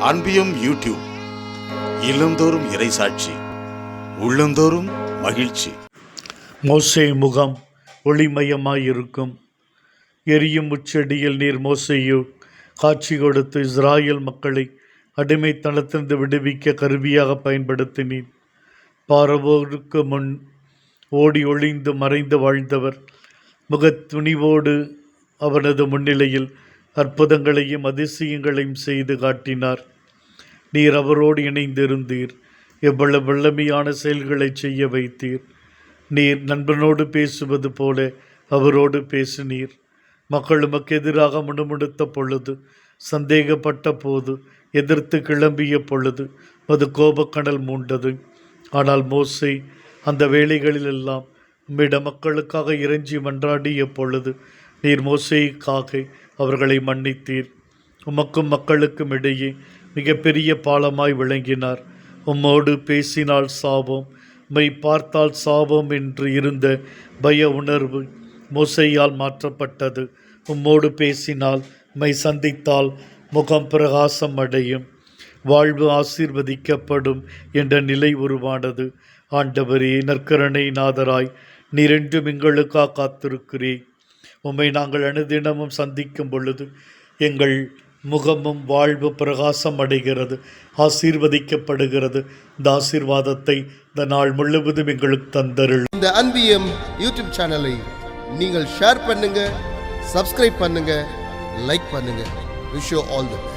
அன்பியம் YouTube இல்லந்தோறும் இறைசாட்சி, உள்ளந்தோறும் மகிழ்ச்சி. மோசே முகம் ஒளிமயமாயிருக்கும். எரியும் முச்செடியில் நீர் மோசேயோ காட்சி கொடுத்து இஸ்ராயேல் மக்களை அடிமைத்தனத்திலிருந்து விடுவிக்க கருவியாக பயன்படுத்தினீர். பார்வோருக்கு முன் ஓடி ஒளிந்து மறைந்து வாழ்ந்தவர் முகத்துணிவோடு அவனது முன்னிலையில் அற்புதங்களையும் அதிசயங்களையும் செய்து காட்டினார். நீர் அவரோடு இணைந்திருந்தீர். எவ்வளவு வல்லமையான செயல்களை செய்ய வைத்தீர். நீர் நண்பனோடு பேசுவது போல அவரோடு பேசினீர். மக்கள் உமக்கு எதிராக முணுமுணுத்த பொழுது, சந்தேகப்பட்ட போது, எதிர்த்து கிளம்பிய பொழுது அது கோபக்கடல் மூண்டது. ஆனால் மோசே அந்த வேளைகளிலெல்லாம் உம்மிட மக்களுக்காக இறைஞ்சி மன்றாடிய பொழுது நீர் மோசேக்காக அவர்களை மன்னித்தீர். உமக்கும் மக்களுக்கும் இடையே மிகப்பெரிய பாலமாய் விளங்கினார். உம்மோடு பேசினால் சாபம், உம்மை பார்த்தால் சாபம் என்று இருந்த பய உணர்வு மோசேயால் மாற்றப்பட்டது. உம்மோடு பேசினால், உம்மை சந்தித்தால் முகம் பிரகாசம் அடையும், வாழ்வு ஆசீர்வதிக்கப்படும் என்ற நிலை உருவானது. ஆண்டவரே, நற்கருணை நாதராய் நீர் என்றும் எங்களுக்காக காத்திருக்கிறீர். உம்மை நாங்கள் அனுதினமும் சந்திக்கும் பொழுது எங்கள் முகமும் வாழ்வு பிரகாசம் அடைகிறது, ஆசீர்வதிக்கப்படுகிறது. இந்த ஆசீர்வாதத்தை இந்த நாள் முழுவதும் எங்களுக்கு தந்தருள். இந்த அன்பியம் யூடியூப் சேனலை நீங்கள் ஷேர் பண்ணுங்க, சப்ஸ்கிரைப் பண்ணுங்க, லைக் பண்ணுங்க. Wish you all the best.